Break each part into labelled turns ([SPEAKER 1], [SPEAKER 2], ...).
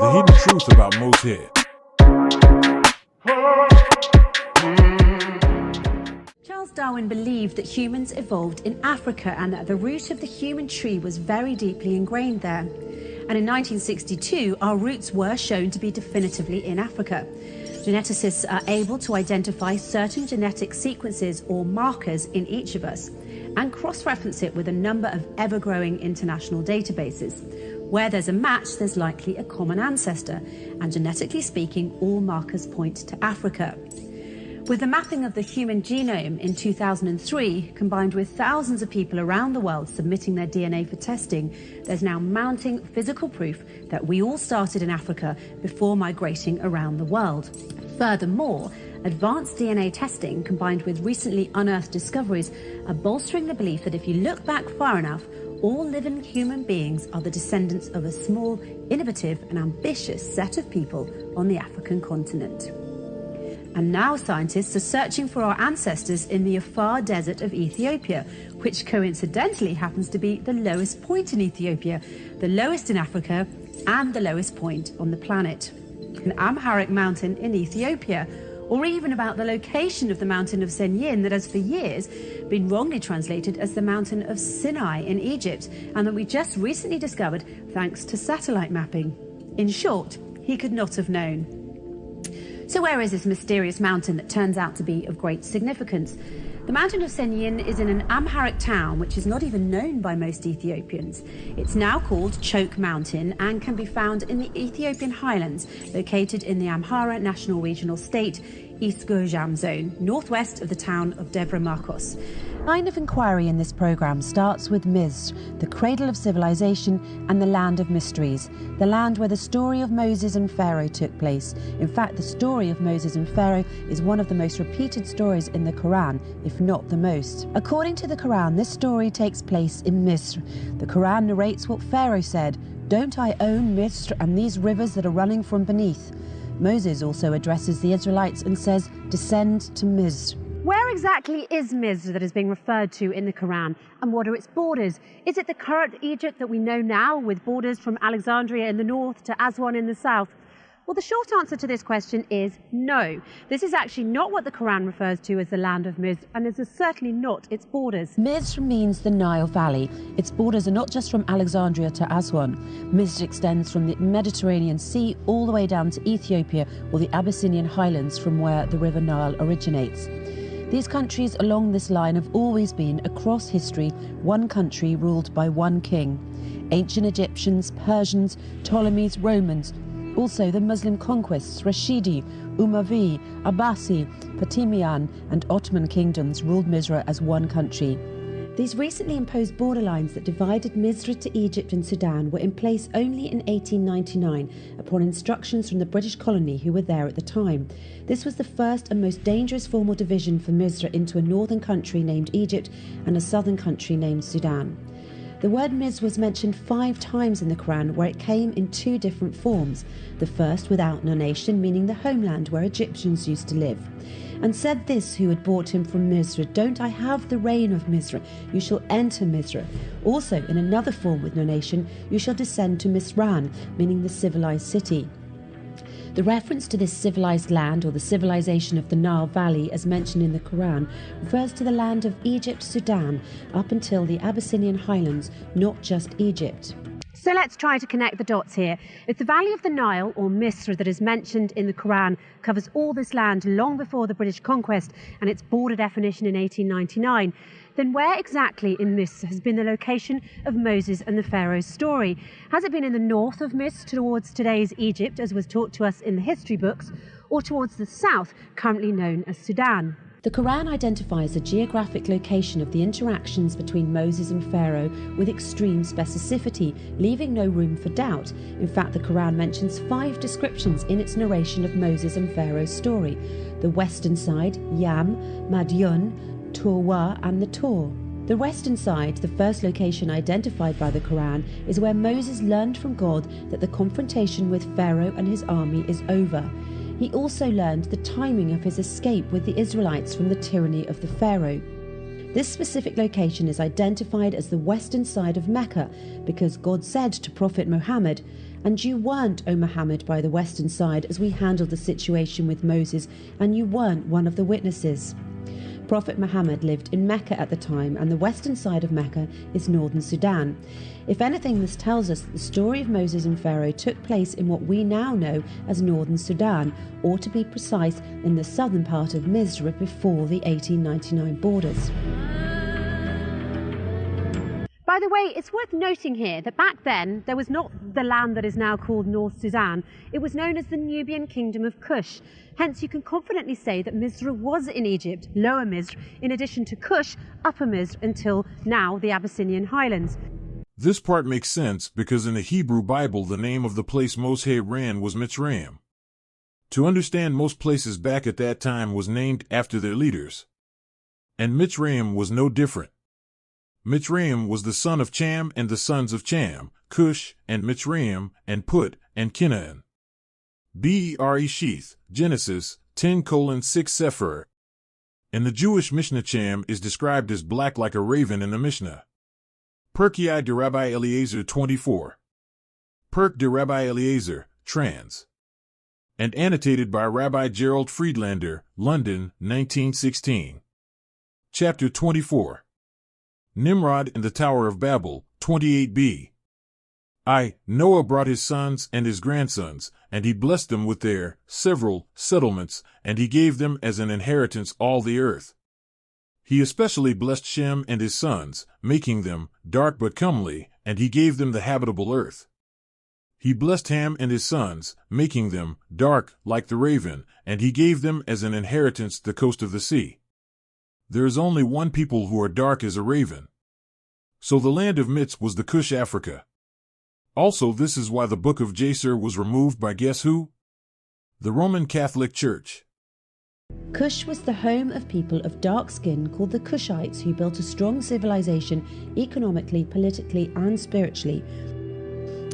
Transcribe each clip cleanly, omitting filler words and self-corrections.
[SPEAKER 1] The hidden truth about Mosheh.
[SPEAKER 2] Charles Darwin believed that humans evolved in Africa and that the root of the human tree was very deeply ingrained there. And in 1962, our roots were shown to be definitively in Africa. Geneticists are able to identify certain genetic sequences or markers in each of us and cross-reference it with a number of ever-growing international databases. Where there's a match, there's likely a common ancestor, and genetically speaking, all markers point to Africa. With the mapping of the human genome in 2003, combined with thousands of people around the world submitting their DNA for testing, there's now mounting physical proof that we all started in Africa before migrating around the world. Furthermore, advanced DNA testing combined with recently unearthed discoveries are bolstering the belief that if you look back far enough, all living human beings are the descendants of a small, innovative and ambitious set of people on the African continent. And now scientists are searching for our ancestors in the Afar Desert of Ethiopia, which coincidentally happens to be the lowest point in Ethiopia, the lowest in Africa, and the lowest point on the planet. An Amharic mountain in Ethiopia, or even about the location of the mountain of Senyin that has for years been wrongly translated as the mountain of Sinai in Egypt, and that we just recently discovered thanks to satellite mapping. In short, he could not have known. So where is this mysterious mountain that turns out to be of great significance? The mountain of Senyin is in an Amharic town which is not even known by most Ethiopians. It's now called Choke Mountain and can be found in the Ethiopian highlands, located in the Amhara National Regional State, East Gojam Zone, northwest of the town of Devre Marcos. Line of inquiry in this programme starts with Misr, the cradle of civilization and the land of mysteries, the land where the story of Moses and Pharaoh took place. In fact, the story of Moses and Pharaoh is one of the most repeated stories in the Quran, if not the most. According to the Quran, this story takes place in Misr. The Quran narrates what Pharaoh said, "Don't I own Misr and these rivers that are running from beneath?" Moses also addresses the Israelites and says, "Descend to Misr." Where exactly is Misr that is being referred to in the Quran, and what are its borders? Is it the current Egypt that we know now, with borders from Alexandria in the north to Aswan in the south? Well, the short answer to this question is no. This is actually not what the Quran refers to as the land of Misr, and this is certainly not its borders. Misr means the Nile Valley. Its borders are not just from Alexandria to Aswan. Misr extends from the Mediterranean Sea all the way down to Ethiopia, or the Abyssinian highlands from where the River Nile originates. These countries along this line have always been, across history, one country ruled by one king. Ancient Egyptians, Persians, Ptolemies, Romans, also the Muslim conquests, Rashidi, Umayyads, Abbasi, Fatimiyyan and Ottoman kingdoms ruled Misr as one country. These recently imposed borderlines that divided Misr to Egypt and Sudan were in place only in 1899 upon instructions from the British colony who were there at the time. This was the first and most dangerous formal division for Misr into a northern country named Egypt and a southern country named Sudan. The word Misr was mentioned 5 times in the Quran, where it came in 2 different forms. The first without nonation, meaning the homeland where Egyptians used to live. And said this who had brought him from Misr, "Don't I have the reign of Misr? You shall enter Misr." Also in another form with nonation, "You shall descend to Misran," meaning the civilized city. The reference to this civilized land, or the civilization of the Nile Valley as mentioned in the Quran, refers to the land of Egypt, Sudan, up until the Abyssinian highlands, not just Egypt. So let's try to connect the dots here. If the Valley of the Nile, or Misr, that is mentioned in the Quran covers all this land long before the British conquest and its border definition in 1899, then where exactly in Misr has been the location of Moses and the Pharaoh's story? Has it been in the north of Misr towards today's Egypt, as was taught to us in the history books, or towards the south, currently known as Sudan? The Quran identifies the geographic location of the interactions between Moses and Pharaoh with extreme specificity, leaving no room for doubt. In fact, the Quran mentions 5 descriptions in its narration of Moses and Pharaoh's story: the western side, Yam, Madyan, Turwa and the Tor. The western side, the first location identified by the Quran, is where Moses learned from God that the confrontation with Pharaoh and his army is over. He also learned the timing of his escape with the Israelites from the tyranny of the Pharaoh. This specific location is identified as the western side of Mecca because God said to Prophet Muhammad, And you weren't, O Muhammad, by the western side as we handled the situation with Moses, and you weren't one of the witnesses. Prophet Muhammad lived in Mecca at the time, and the western side of Mecca is northern Sudan. If anything, this tells us that the story of Moses and Pharaoh took place in what we now know as northern Sudan, or to be precise, in the southern part of Misr before the 1899 borders. By the way, it's worth noting here that back then there was not the land that is now called North Sudan. It was known as the Nubian Kingdom of Kush. Hence, you can confidently say that Misr was in Egypt, Lower Misr, in addition to Kush, Upper Misr, until now the Abyssinian highlands.
[SPEAKER 1] This part makes sense because in the Hebrew Bible the name of the place Mosheh ran was Mitzrayim. To understand, most places back at that time was named after their leaders. And Mitzrayim was no different. Mitzrayim was the son of Cham and the sons of Cham, Cush, and Mitzrayim, and Put, and Canaan. BERE'SHIYTH, Genesis 10:6 Cepher. In the Jewish Mishnah, Cham is described as black like a raven in the Mishnah. Pirke de Rabbi Eliezer 24. Pirke de Rabbi Eliezer, trans. And annotated by Rabbi Gerald Friedlander, London, 1916. Chapter 24. Nimrod in the Tower of Babel, 28b. Noah brought his sons and his grandsons, and he blessed them with their several settlements, and he gave them as an inheritance all the earth. He especially blessed Shem and his sons, making them dark but comely, and he gave them the habitable earth. He blessed Ham and his sons, making them dark like the raven, and he gave them as an inheritance the coast of the sea. There is only one people who are dark as a raven. So the land of Mitz was the Cush Africa. Also, this is why the book of JASHER was removed by guess who? The Roman Catholic Church.
[SPEAKER 2] Cush was the home of people of dark skin called the Cushites, who built a strong civilization economically, politically, and spiritually.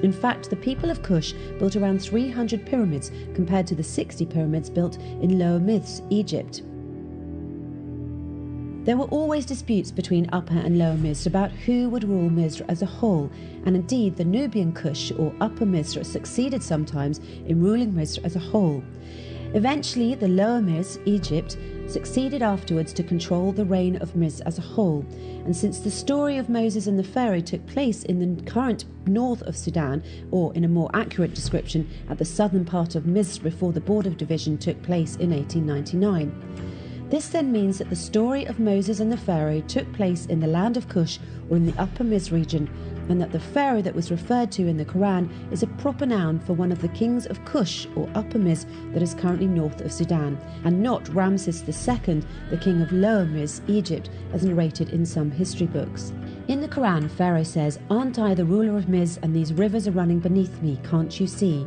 [SPEAKER 2] In fact, the people of Cush built around 300 pyramids compared to the 60 pyramids built in Lower Misr, Egypt. There were always disputes between Upper and Lower Misr about who would rule Misr as a whole, and indeed the Nubian Kush or Upper Misr succeeded sometimes in ruling Misr as a whole. Eventually, the Lower Misr, Egypt, succeeded afterwards to control the reign of Misr as a whole, and since the story of Moses and the Pharaoh took place in the current north of Sudan, or in a more accurate description, at the southern part of Misr before the border division took place in 1899. This then means that the story of Moses and the Pharaoh took place in the land of Cush or in the Upper Misr region, and that the Pharaoh that was referred to in the Quran is a proper noun for one of the kings of Cush or Upper Misr that is currently north of Sudan, and not Ramses II, the king of Lower Misr, Egypt, as narrated in some history books. In the Quran, Pharaoh says, "Aren't I the ruler of Misr, and these rivers are running beneath me, can't you see?"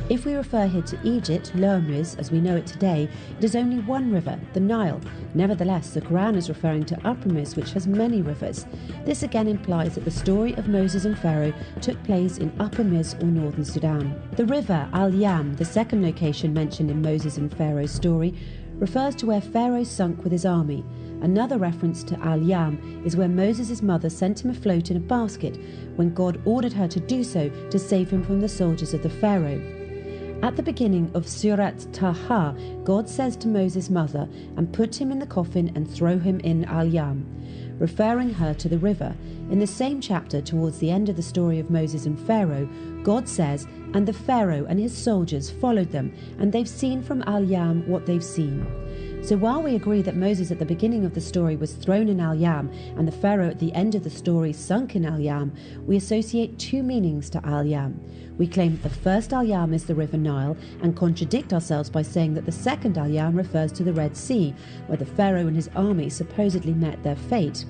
[SPEAKER 2] If we refer here to Egypt, Lower Misr, as we know it today, it is only one river, the Nile. Nevertheless, the Quran is referring to Upper Misr, which has many rivers. This again implies that the story of Moses and Pharaoh took place in Upper Misr or northern Sudan. The river Al-Yam, the second location mentioned in Moses and Pharaoh's story, refers to where Pharaoh sunk with his army. Another reference to Al-Yam is where Moses' mother sent him afloat in a basket when God ordered her to do so to save him from the soldiers of the Pharaoh. At the beginning of Surat Taha, God says to Moses' mother, "And put him in the coffin and throw him in Al-Yam," referring her to the river. In the same chapter, towards the end of the story of Moses and Pharaoh, God says, "And the Pharaoh and his soldiers followed them, and they've seen from Al-Yam what they've seen." So while we agree that Moses at the beginning of the story was thrown in Al-Yam and the Pharaoh at the end of the story sunk in Al-Yam, we associate two meanings to Al-Yam. We claim that the first Al-Yam is the River Nile and contradict ourselves by saying that the second Al-Yam refers to the Red Sea, where the Pharaoh and his army supposedly met their fate.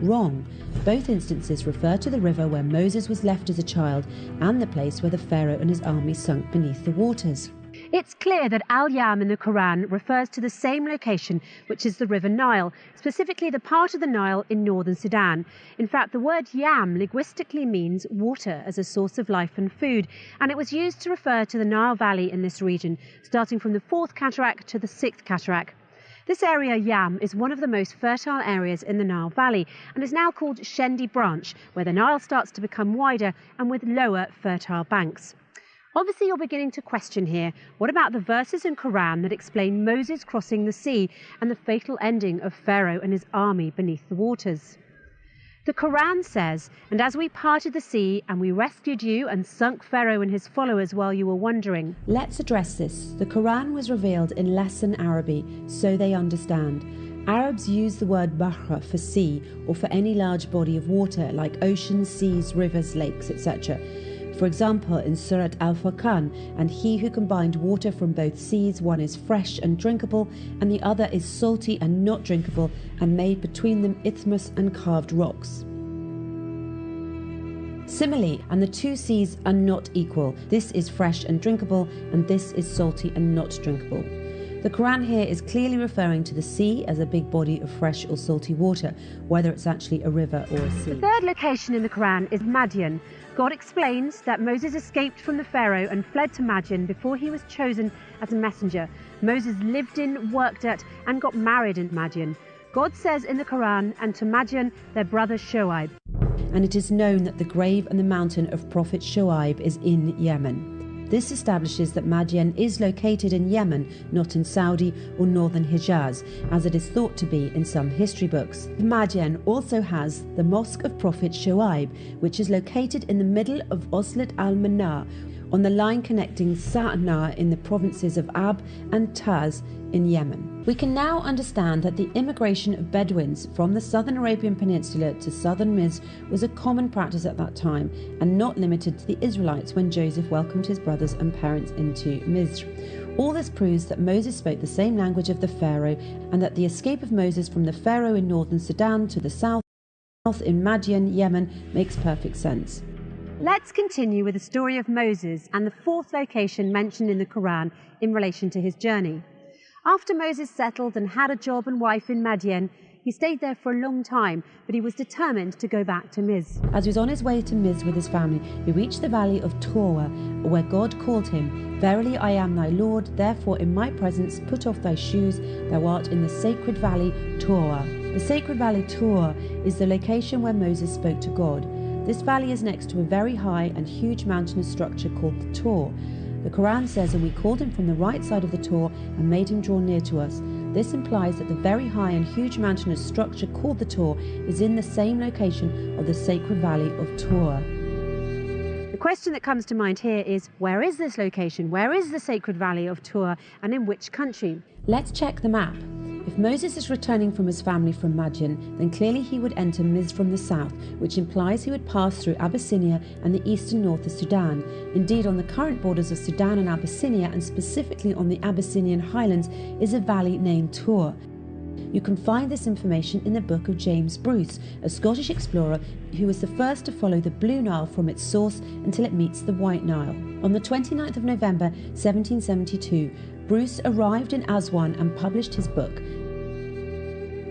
[SPEAKER 2] Wrong. Both instances refer to the river where Moses was left as a child and the place where the Pharaoh and his army sunk beneath the waters. It's clear that Al-Yam in the Quran refers to the same location, which is the River Nile, specifically the part of the Nile in northern Sudan. In fact, the word yam linguistically means water as a source of life and food, and it was used to refer to the Nile Valley in this region, starting from the 4th cataract to the 6th cataract. This area, Yam, is one of the most fertile areas in the Nile Valley and is now called Shendi Branch, where the Nile starts to become wider and with lower fertile banks. Obviously, you're beginning to question here, what about the verses in Quran that explain Moses crossing the sea and the fatal ending of Pharaoh and his army beneath the waters? The Quran says, "And as we parted the sea and we rescued you and sunk Pharaoh and his followers while you were wandering." Let's address this. The Quran was revealed in less than Arabic, so they understand. Arabs use the word bahr for sea or for any large body of water like oceans, seas, rivers, lakes, etc. For example, in Surat Al-Furqan, "And he who combined water from both seas, one is fresh and drinkable, and the other is salty and not drinkable, and made between them isthmus and carved rocks." Similarly, "And the two seas are not equal. This is fresh and drinkable, and this is salty and not drinkable." The Quran here is clearly referring to the sea as a big body of fresh or salty water, whether it's actually a river or a sea. The third location in the Quran is Madian. God explains that Moses escaped from the Pharaoh and fled to Madian before he was chosen as a messenger. Moses lived in, worked at, and got married in Madian. God says in the Quran, "And to Madian their brother Shoaib." And it is known that the grave and the mountain of Prophet Shoaib is in Yemen. This establishes that Madian is located in Yemen, not in Saudi or northern Hijaz, as it is thought to be in some history books. Madian also has the Mosque of Prophet Shoaib, which is located in the middle of Oslat al-Manar, on the line connecting Sa'na in the provinces of Ab and Taz in Yemen. We can now understand that the immigration of Bedouins from the southern Arabian Peninsula to southern Misr was a common practice at that time and not limited to the Israelites when Joseph welcomed his brothers and parents into Misr. All this proves that Moses spoke the same language of the Pharaoh and that the escape of Moses from the Pharaoh in northern Sudan to the south in Madian, Yemen makes perfect sense. Let's continue with the story of Moses and the fourth location mentioned in the Quran in relation to his journey. After Moses settled and had a job and wife in Madian, he stayed there for a long time, but he was determined to go back to Misr. As he was on his way to Misr with his family, he reached the valley of Torah, where God called him, "Verily I am thy Lord, therefore in my presence put off thy shoes, thou art in the sacred valley Torah." The sacred valley Torah is the location where Moses spoke to God. This valley is next to a very high and huge mountainous structure called the Torah. The Quran says, "And we called him from the right side of the Torah and made him draw near to us." This implies that the very high and huge mountainous structure called the Torah is in the same location of the sacred valley of Torah. The question that comes to mind here is, where is this location? Where is the sacred valley of Torah, and in which country? Let's check the map. If Moses is returning from his family from Madian, then clearly he would enter Misr from the south, which implies he would pass through Abyssinia and the eastern north of Sudan. Indeed, on the current borders of Sudan and Abyssinia, and specifically on the Abyssinian highlands, is a valley named Torah. You can find this information in the book of James Bruce, a Scottish explorer who was the first to follow the Blue Nile from its source until it meets the White Nile. On the 29th of November 1772, Bruce arrived in Aswan and published his book,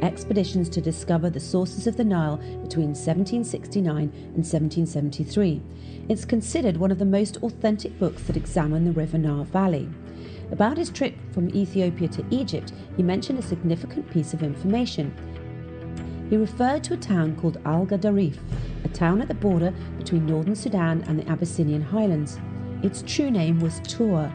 [SPEAKER 2] Expeditions to Discover the Sources of the Nile, between 1769 and 1773. It's considered one of the most authentic books that examine the River Nile Valley. About his trip from Ethiopia to Egypt, he mentioned a significant piece of information. He referred to a town called Al-Gadarif, a town at the border between northern Sudan and the Abyssinian highlands. Its true name was Torah.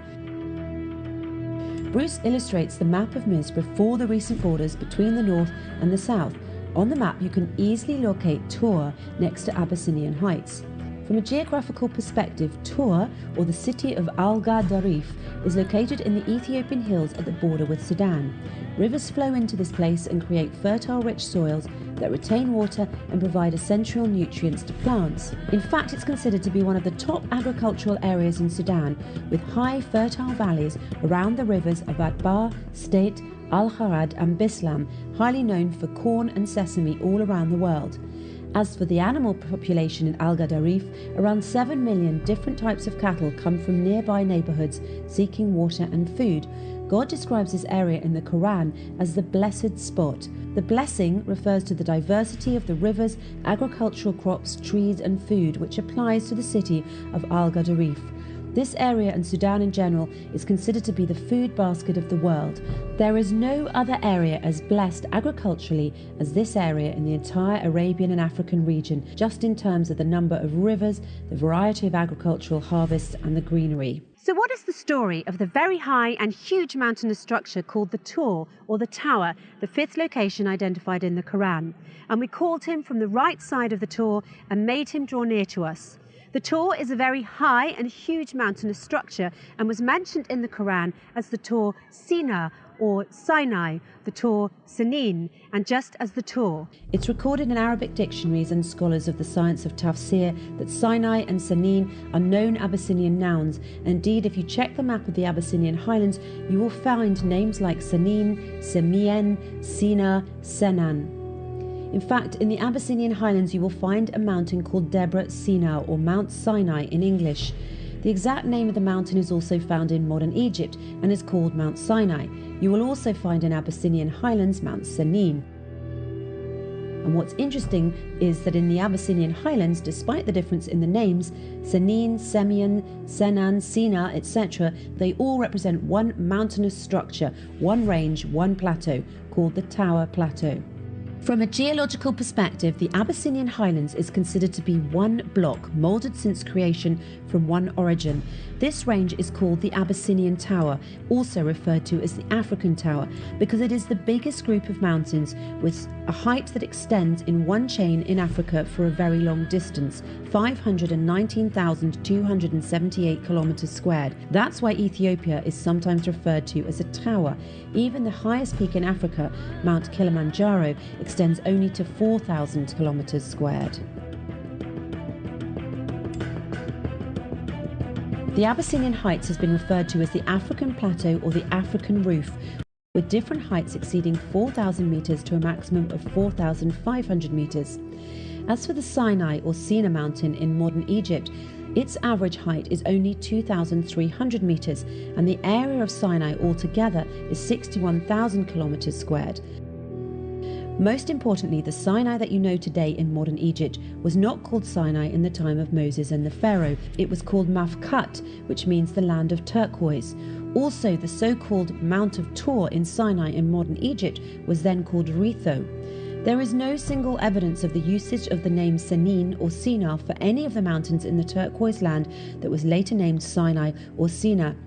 [SPEAKER 2] Bruce illustrates the map of Misr before the recent borders between the north and the south. On the map you can easily locate Torah next to Abyssinian Heights. From a geographical perspective, Torah, or the city of Al-Gadarif, is located in the Ethiopian hills at the border with Sudan. Rivers flow into this place and create fertile, rich soils that retain water and provide essential nutrients to plants. In fact, it's considered to be one of the top agricultural areas in Sudan, with high, fertile valleys around the rivers of Abba, State, Al-Harad and Bislam, highly known for corn and sesame all around the world. As for the animal population in Al-Gadarif, around 7 million different types of cattle come from nearby neighborhoods seeking water and food. God describes this area in the Quran as the blessed spot. The blessing refers to the diversity of the rivers, agricultural crops, trees and food, which applies to the city of Al-Gadarif. This area and Sudan in general is considered to be the food basket of the world. There is no other area as blessed agriculturally as this area in the entire Arabian and African region, just in terms of the number of rivers, the variety of agricultural harvests and the greenery. So what is the story of the very high and huge mountainous structure called the Tur, or the Tower, the fifth location identified in the Quran? And we called him from the right side of the Tur and made him draw near to us. The Tur is a very high and huge mountainous structure and was mentioned in the Quran as the Tur Sina or Sinai, the Tur Sanin, and just as the Tur. It's recorded in Arabic dictionaries and scholars of the science of tafsir that Sinai and Sanin are known Abyssinian nouns. And indeed, if you check the map of the Abyssinian highlands, you will find names like Sanin, Semien, Sina, Senan. In fact, in the Abyssinian highlands you will find a mountain called Debre Sina, or Mount Sinai in English. The exact name of the mountain is also found in modern Egypt and is called Mount Sinai. You will also find in Abyssinian highlands Mount Sanin. And what's interesting is that in the Abyssinian highlands, despite the difference in the names, Sanin, Semien, Senan, Sina, etc., they all represent one mountainous structure, one range, one plateau, called the Tower Plateau. From a geological perspective, the Abyssinian highlands is considered to be one block, moulded since creation from one origin. This range is called the Abyssinian Tower, also referred to as the African Tower, because it is the biggest group of mountains with a height that extends in one chain in Africa for a very long distance, 519,278 kilometers squared. That's why Ethiopia is sometimes referred to as a tower. Even the highest peak in Africa, Mount Kilimanjaro, extends only to 4,000 kilometers squared. The Abyssinian Heights has been referred to as the African Plateau or the African Roof, with different heights exceeding 4,000 meters to a maximum of 4,500 meters. As for the Sinai or Sina mountain in modern Egypt, its average height is only 2,300 meters, and the area of Sinai altogether is 61,000 kilometers squared. Most importantly, the Sinai that you know today in modern Egypt was not called Sinai in the time of Moses and the Pharaoh. It was called Mafkat, which means the land of turquoise. Also, the so-called Mount of Tur in Sinai in modern Egypt was then called Retho. There is no single evidence of the usage of the name Sanin or Sina for any of the mountains in the turquoise land that was later named Sinai or Sina.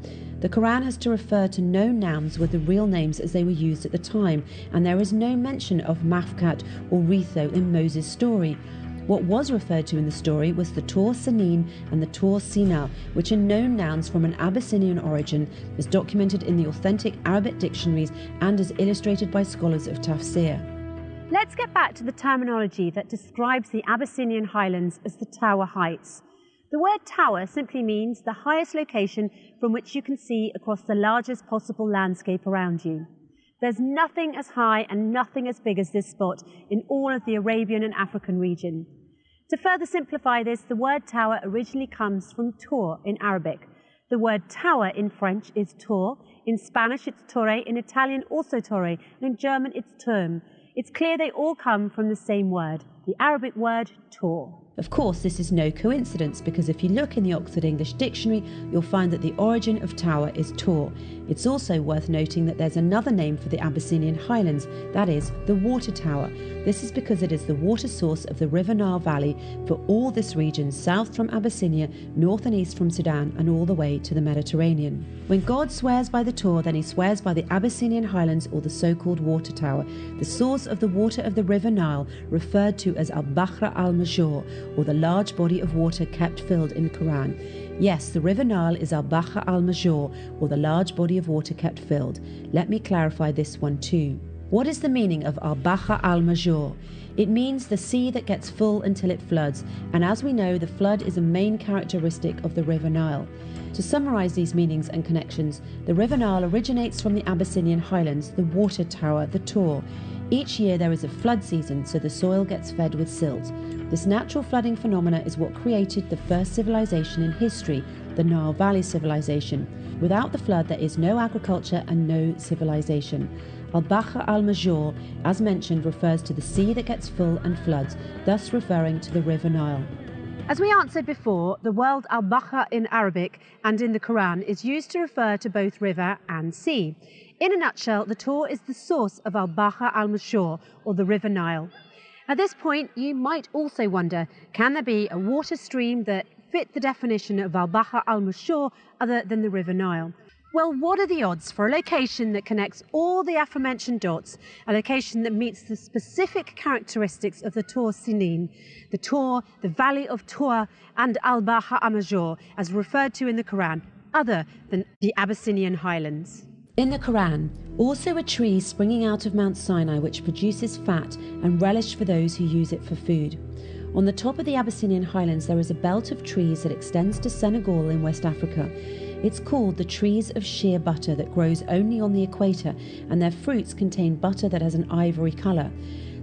[SPEAKER 2] The Quran has to refer to known nouns with the real names as they were used at the time, and there is no mention of Mafkat or Retho in Moses' story. What was referred to in the story was the Tur Sanin and the Tur Sina, which are known nouns from an Abyssinian origin, as documented in the authentic Arabic dictionaries and as illustrated by scholars of tafsir. Let's get back to the terminology that describes the Abyssinian highlands as the Tower Heights. The word tower simply means the highest location from which you can see across the largest possible landscape around you. There's nothing as high and nothing as big as this spot in all of the Arabian and African region. To further simplify this, the word tower originally comes from tour in Arabic. The word tower in French is tour, in Spanish it's torre, in Italian also torre, and in German it's turm. It's clear they all come from the same word, the Arabic word tour. Of course, this is no coincidence, because if you look in the Oxford English Dictionary, you'll find that the origin of tower is Tur. It's also worth noting that there's another name for the Abyssinian highlands, that is, the water tower. This is because it is the water source of the River Nile Valley for all this region, south from Abyssinia, north and east from Sudan, and all the way to the Mediterranean. When God swears by the Tur, then he swears by the Abyssinian highlands, or the so-called water tower, the source of the water of the River Nile, referred to as al-Bahr al-Major, or the large body of water kept filled in Quran. Yes, the River Nile is al-Bahr al-Major, or the large body of water kept filled. Let me clarify this one too. What is the meaning of al-Bahr al-Major? It means the sea that gets full until it floods, and as we know, the flood is a main characteristic of the River Nile. To summarize these meanings and connections, the River Nile originates from the Abyssinian highlands, the water tower, the Tur. Each year there is a flood season, so the soil gets fed with silt. This natural flooding phenomena is what created the first civilization in history, the Nile Valley civilization. Without the flood, there is no agriculture and no civilization. Al-Bahr al-Major, as mentioned, refers to the sea that gets full and floods, thus referring to the River Nile. As we answered before, the word al-Bahr in Arabic and in the Quran is used to refer to both river and sea. In a nutshell, the Torah is the source of al-Bahr al-Mosheh, or the River Nile. At this point, you might also wonder, can there be a water stream that fit the definition of al-Bahr al-Mosheh other than the River Nile? Well, what are the odds for a location that connects all the aforementioned dots, a location that meets the specific characteristics of the Torah Sinin, the Torah, the Valley of Torah, and al-Bahr al-Mosheh, as referred to in the Quran, other than the Abyssinian highlands? In the Quran, also a tree springing out of Mount Sinai which produces fat and relish for those who use it for food. On the top of the Abyssinian highlands there is a belt of trees that extends to Senegal in West Africa. It's called the trees of sheer butter that grows only on the equator, and their fruits contain butter that has an ivory colour.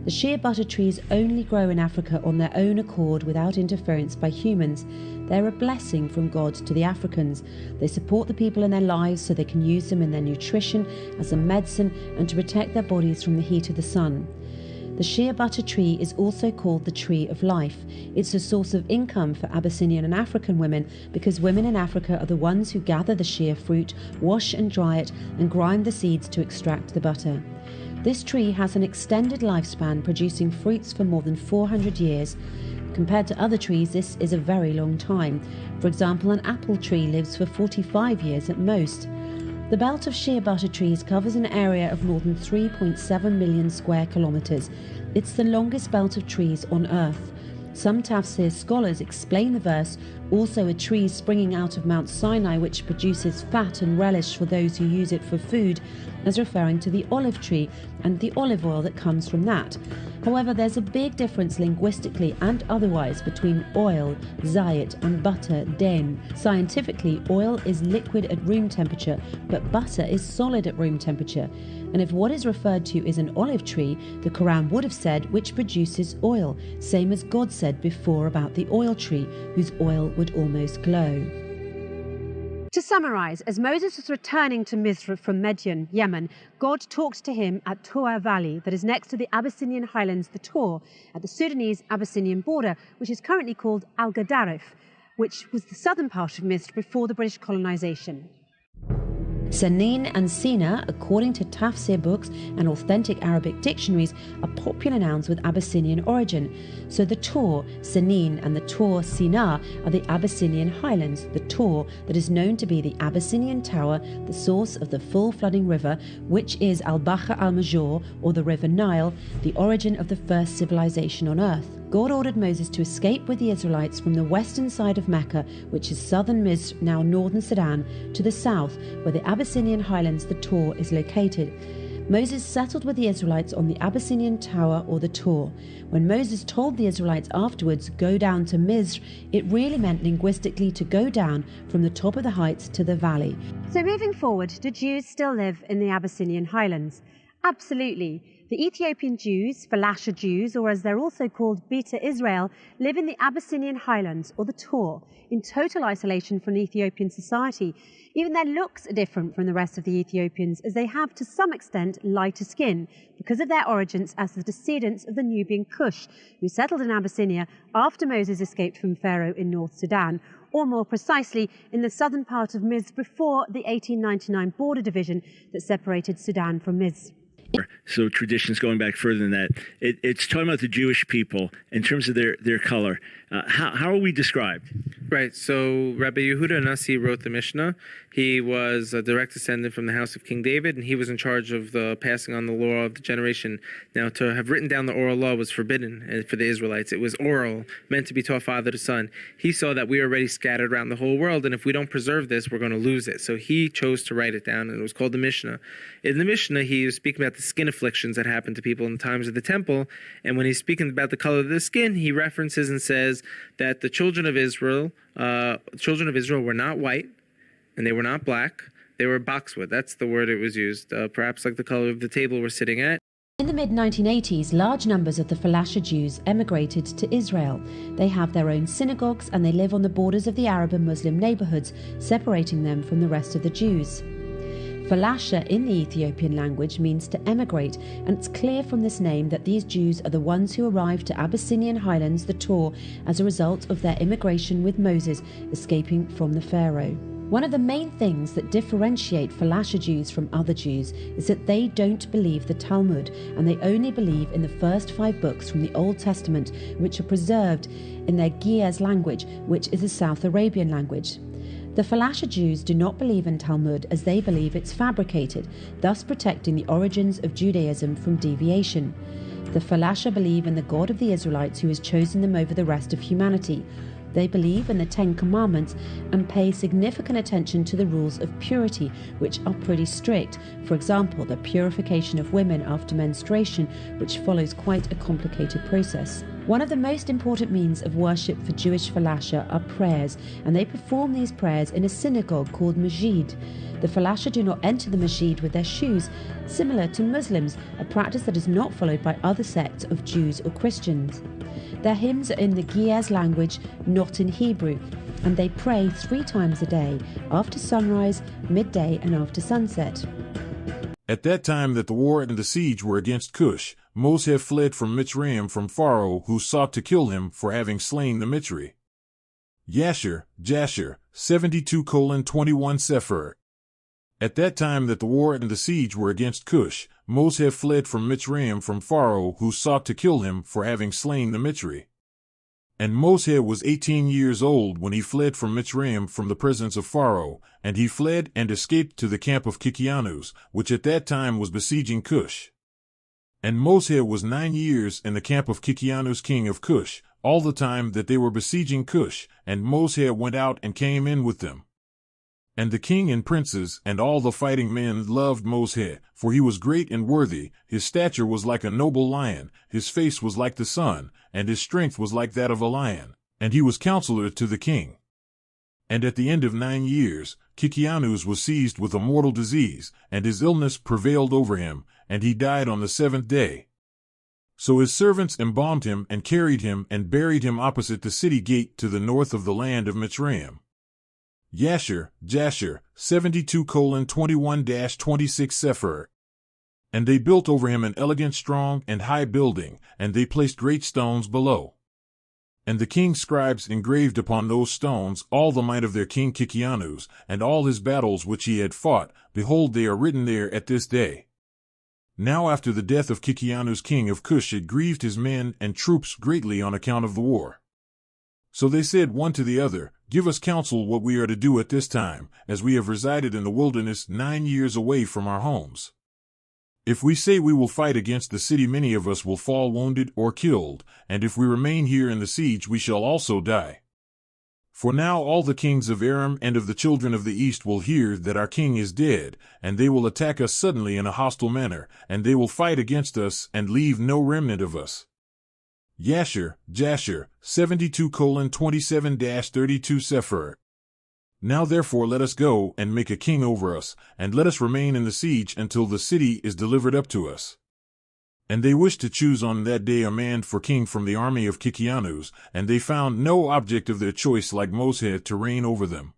[SPEAKER 2] The sheer butter trees only grow in Africa on their own accord without interference by humans. They're a blessing from God to the Africans. They support the people in their lives so they can use them in their nutrition, as a medicine, and to protect their bodies from the heat of the sun. The sheer butter tree is also called the tree of life. It's a source of income for Abyssinian and African women because women in Africa are the ones who gather the sheer fruit, wash and dry it, and grind the seeds to extract the butter. This tree has an extended lifespan, producing fruits for more than 400 years. Compared to other trees, this is a very long time. For example, an apple tree lives for 45 years at most. The belt of sheer butter trees covers an area of more than 3.7 million square kilometres. It's the longest belt of trees on Earth. Some Tafsir scholars explain the verse, also a tree springing out of Mount Sinai which produces fat and relish for those who use it for food, as referring to the olive tree and the olive oil that comes from that. However, there's a big difference linguistically and otherwise between oil, zayit, and butter, den. Scientifically, oil is liquid at room temperature, but butter is solid at room temperature. And if what is referred to is an olive tree, the Quran would have said which produces oil, same as God said before about the oil tree, whose oil would almost glow. To summarize, as Moses was returning to Misr from Midian, Yemen, God talked to him at Torah Valley, that is next to the Abyssinian highlands, the Tor, at the Sudanese-Abyssinian border, which is currently called Al-Gadarif, which was the southern part of Misr before the British colonization. Senin and Sina, according to Tafsir books and authentic Arabic dictionaries, are popular nouns with Abyssinian origin. So the Tor, Senin, and the Tor, Sina, are the Abyssinian highlands, the Tor that is known to be the Abyssinian tower, the source of the full flooding river, which is al-Bahr al-Mosheh, or the River Nile, the origin of the first civilization on earth. God ordered Moses to escape with the Israelites from the western side of Mecca, which is southern Misr, now northern Sudan, to the south, where the Abyssinian highlands, the Tor, is located. Moses settled with the Israelites on the Abyssinian tower, or the Tor. When Moses told the Israelites afterwards, go down to Misr, it really meant linguistically to go down from the top of the heights to the valley. So moving forward, do Jews still live in the Abyssinian highlands? Absolutely. The Ethiopian Jews, Falasha Jews, or as they're also called, Beta Israel, live in the Abyssinian highlands, or the Tor, in total isolation from Ethiopian society. Even their looks are different from the rest of the Ethiopians, as they have to some extent lighter skin, because of their origins as the descendants of the Nubian Kush, who settled in Abyssinia after Moses escaped from Pharaoh in North Sudan, or more precisely, in the southern part of Misr before the 1899 border division that separated Sudan from Misr.
[SPEAKER 3] So traditions going back further than that. It's talking about the Jewish people in terms of their color. How are we described?
[SPEAKER 4] Right. So Rabbi Yehuda Nasi wrote the Mishnah. He was a direct descendant from the house of King David, and he was in charge of the passing on the law of the generation. Now, to have written down the oral law was forbidden for the Israelites. It was oral, meant to be taught father to son. He saw that we are already scattered around the whole world, and if we don't preserve this, we're going to lose it. So he chose to write it down, and it was called the Mishnah. In the Mishnah, he was speaking about the skin afflictions that happened to people in the times of the temple, and when he's speaking about the color of the skin, he references and says that the children of Israel were not white, and they were not black. They were boxwood. That's the word it was used, perhaps like the color of the table we're sitting at.
[SPEAKER 2] In the mid-1980s, large numbers of the Falasha Jews emigrated to Israel. They have their own synagogues and they live on the borders of the Arab and Muslim neighborhoods, separating them from the rest of the Jews. Falasha in the Ethiopian language means to emigrate, and it's clear from this name that these Jews are the ones who arrived to Abyssinian highlands, the Tor, as a result of their immigration with Moses escaping from the Pharaoh. One of the main things that differentiate Falasha Jews from other Jews is that they don't believe the Talmud, and they only believe in the first 5 books from the Old Testament, which are preserved in their Ge'ez language, which is a South Arabian language. The Falasha Jews do not believe in Talmud, as they believe it's fabricated, thus protecting the origins of Judaism from deviation. The Falasha believe in the God of the Israelites, who has chosen them over the rest of humanity. They believe in the 10 Commandments and pay significant attention to the rules of purity, which are pretty strict. For example, the purification of women after menstruation, which follows quite a complicated process. One of the most important means of worship for Jewish Falasha are prayers, and they perform these prayers in a synagogue called Masjid. The Falasha do not enter the Masjid with their shoes, similar to Muslims, a practice that is not followed by other sects of Jews or Christians. Their hymns are in the Ge'ez language, not in Hebrew, and they pray 3 times a day, after sunrise, midday, and after sunset.
[SPEAKER 1] At that time that the war and the siege were against Cush, Mosheh fled from Mitzrayim from Pharaoh, who sought to kill him for having slain the Mitzri. YASHAR, JASHER, 72:21 Cepher. At that time that the war and the siege were against Cush, Mosheh fled from Mitzrayim from Pharaoh, who sought to kill him for having slain the Mitzri. And Mosheh was 18 years old when he fled from Mitzrayim from the presence of Pharaoh, and he fled and escaped to the camp of Kikianus, which at that time was besieging Cush. And Mosheh was 9 years in the camp of Kikianus king of Cush, all the time that they were besieging Cush, and Mosheh went out and came in with them. And the king and princes and all the fighting men loved Mosheh, for he was great and worthy, his stature was like a noble lion, his face was like the sun, and his strength was like that of a lion, and he was counselor to the king. And at the end of 9 years, Kikianus was seized with a mortal disease, and his illness prevailed over him, and he died on the 7th day. So his servants embalmed him and carried him and buried him opposite the city gate to the north of the land of Mitzrayim. YASHAR, JASHER, 72:21-26 Cepher. And they built over him an elegant, strong, and high building, and they placed great stones below. And the king's scribes engraved upon those stones all the might of their king Kikianus, and all his battles which he had fought, behold, they are written there at this day. Now after the death of Kikianus king of Cush, it grieved his men and troops greatly on account of the war. So they said one to the other, Give us counsel what we are to do at this time, as we have resided in the wilderness 9 years away from our homes. If we say we will fight against the city, many of us will fall wounded or killed, and if we remain here in the siege, we shall also die. For now all the kings of Aram and of the children of the east will hear that our king is dead, and they will attack us suddenly in a hostile manner, and they will fight against us and leave no remnant of us. YASHAR, JASHER, 72:27-32 Cepher. Now therefore let us go and make a king over us, and let us remain in the siege until the city is delivered up to us. And they wished to choose on that day a man for king from the army of Kikianus, and they found no object of their choice like Mosheh to reign over them.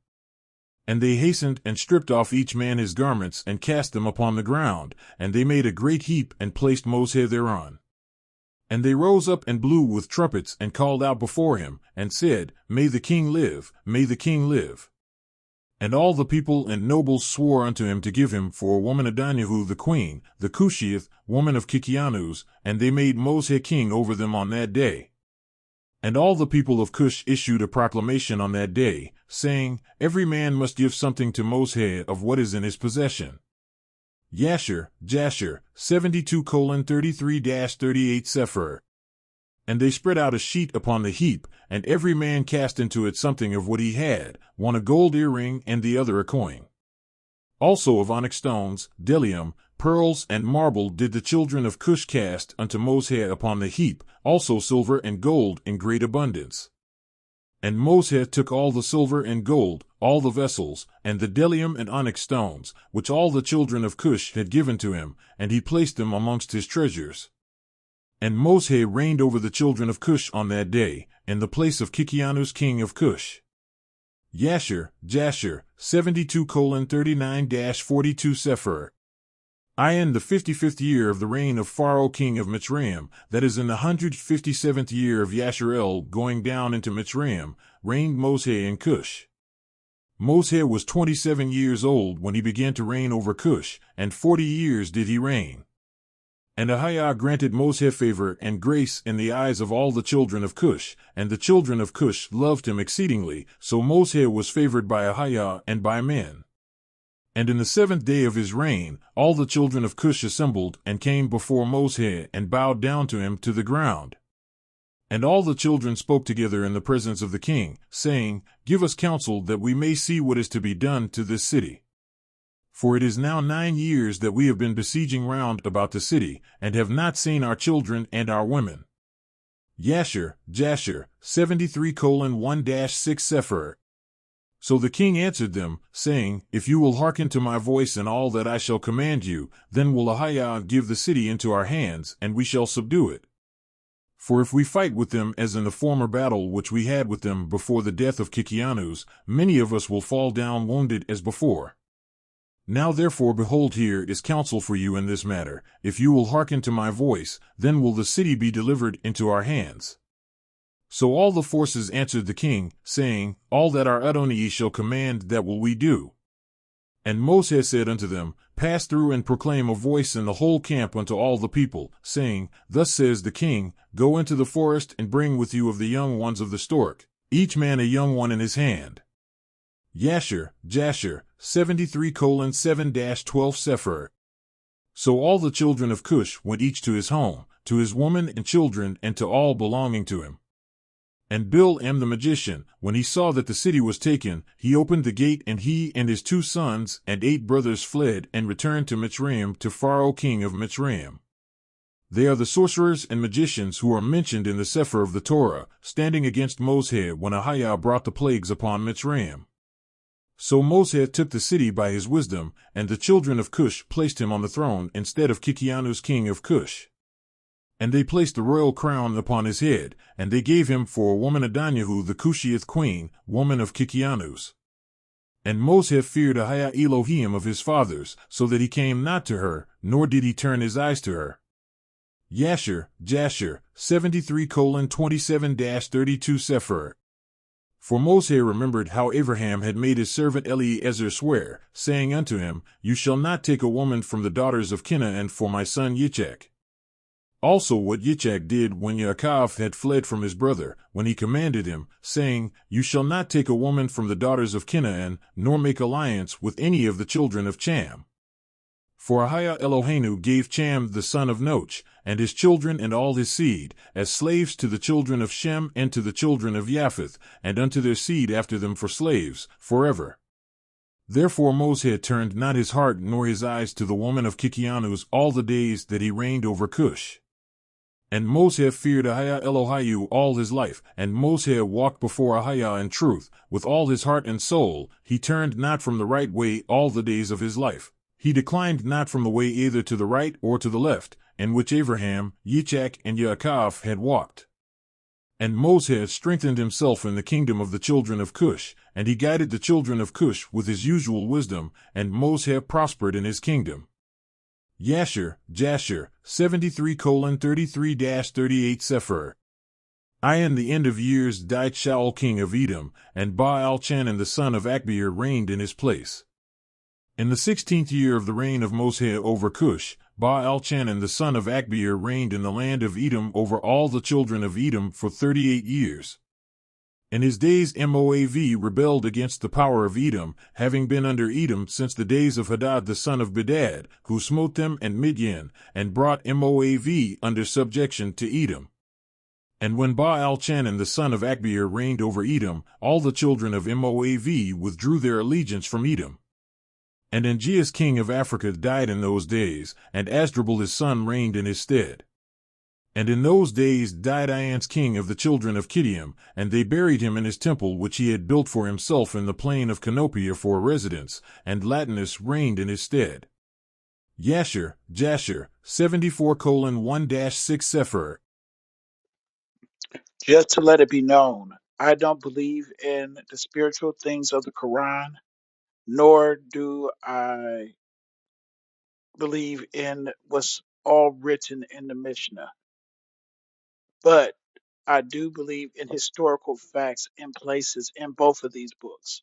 [SPEAKER 1] And they hastened and stripped off each man his garments and cast them upon the ground, and they made a great heap and placed Mosheh thereon. And they rose up and blew with trumpets and called out before him, and said, May the king live, may the king live. And all the people and nobles swore unto him to give him for a woman Adonihu the queen, the Cushite, woman of Kikianus, and they made Mosheh king over them on that day. And all the people of Cush issued a proclamation on that day, saying, Every man must give something to Mosheh of what is in his possession. YASHAR, JASHER, 72:33-38 Cepher. And they spread out a sheet upon the heap, and every man cast into it something of what he had, one a gold earring and the other a coin. Also of onyx stones, bdellium, pearls, and marble did the children of Cush cast unto Mosheh upon the heap, also silver and gold in great abundance. And Mosheh took all the silver and gold, all the vessels, and the bdellium and onyx stones, which all the children of Cush had given to him, and he placed them amongst his treasures. And Mosheh reigned over the children of Cush on that day, in the place of Kikianus king of Cush. YASHAR, JASHER, 72:39-42 Cepher. I in the 55th year of the reign of Pharaoh king of Mitzrayim, that is in the 157th year of Yasharel going down into Mitzrayim, reigned Mosheh in Cush. Mosheh was 27 years old when he began to reign over Cush, and 40 years did he reign. And Ahiah granted Mosheh favor and grace in the eyes of all the children of Cush, and the children of Cush loved him exceedingly, so Mosheh was favored by Ahiah and by men. And in the 7th day of his reign, all the children of Cush assembled and came before Mosheh and bowed down to him to the ground. And all the children spoke together in the presence of the king, saying, Give us counsel that we may see what is to be done to this city. For it is now 9 years that we have been besieging round about the city, and have not seen our children and our women. YASHAR, JASHER, 73:1-6 Cepher. So the king answered them, saying, If you will hearken to my voice in all that I shall command you, then will Ahiah give the city into our hands, and we shall subdue it. For if we fight with them as in the former battle which we had with them before the death of Kikianus, many of us will fall down wounded as before. Now therefore behold, here is counsel for you in this matter. If you will hearken to my voice, then will the city be delivered into our hands. So all the forces answered the king, saying, All that our Adonai shall command, that will we do. And Mosheh said unto them, Pass through and proclaim a voice in the whole camp unto all the people, saying, Thus says the king, Go into the forest and bring with you of the young ones of the stork, each man a young one in his hand. YASHAR, JASHER, 73:7-12 Cepher. So all the children of Cush went each to his home, to his woman and children, and to all belonging to him. And Bil'am the magician, when he saw that the city was taken, he opened the gate, and he and his 2 sons and 8 brothers fled and returned to Mitzrayim to Pharaoh king of Mitzrayim. They are the sorcerers and magicians who are mentioned in the Cepher of the Torah, standing against Mosheh when Ahiah brought the plagues upon Mitzrayim. So Mosheh took the city by his wisdom, and the children of Cush placed him on the throne instead of Kikianus king of Cush. And they placed the royal crown upon his head, and they gave him for a woman Adonyahu the Cushite queen, woman of Kikianus. And Mosheh feared Ahiah Elohim of his fathers, so that he came not to her, nor did he turn his eyes to her. YASHAR, JASHER, 73:27-32 Cepher. For Mosheh remembered how Abraham had made his servant Eliezer swear, saying unto him, You shall not take a woman from the daughters of Canaan for my son Yitzchak. Also what Yitzchak did when Yaakov had fled from his brother, when he commanded him, saying, You shall not take a woman from the daughters of Canaan, nor make alliance with any of the children of Cham. For Ahiah Eloheinu gave Cham the son of Noach, and his children and all his seed, as slaves to the children of Shem and to the children of Japheth, and unto their seed after them for slaves, forever. Therefore Mosheh turned not his heart nor his eyes to the woman of Kikianus all the days that he reigned over Cush. And Mosheh feared Ahiah Elohiu all his life, and Mosheh walked before Ahiah in truth, with all his heart and soul. He turned not from the right way all the days of his life. He declined not from the way either to the right or to the left, in which Abraham, Yitzchak, and Yaakov had walked. And Mosheh strengthened himself in the kingdom of the children of Cush, and he guided the children of Cush with his usual wisdom, and Mosheh prospered in his kingdom. YASHAR, JASHER, 73:33-38 Cepher. In the end of years died Shaul king of Edom, and Baal-Chanan the son of Akbir reigned in his place. In the 16th year of the reign of Mosheh over Cush, Baal-Chanan the son of Akbir reigned in the land of Edom over all the children of Edom for 38 years. In his days Moav rebelled against the power of Edom, having been under Edom since the days of Hadad the son of Bedad, who smote them and Midian, and brought Moav under subjection to Edom. And when Baal-Chanan the son of Akbir reigned over Edom, all the children of Moav withdrew their allegiance from Edom. And Angeas king of Africa died in those days, and Asdrubal his son reigned in his stead. And in those days died Ians king of the children of Kittim, and they buried him in his temple which he had built for himself in the plain of Canopia for a residence, and Latinus reigned in his stead. YASHAR, JASHER, 74:1-6 Cepher.
[SPEAKER 5] Just to let it be known I don't believe in the spiritual things of the Quran, nor do I believe in what's all written in the Mishnah. But I do believe in historical facts and places in both of these books.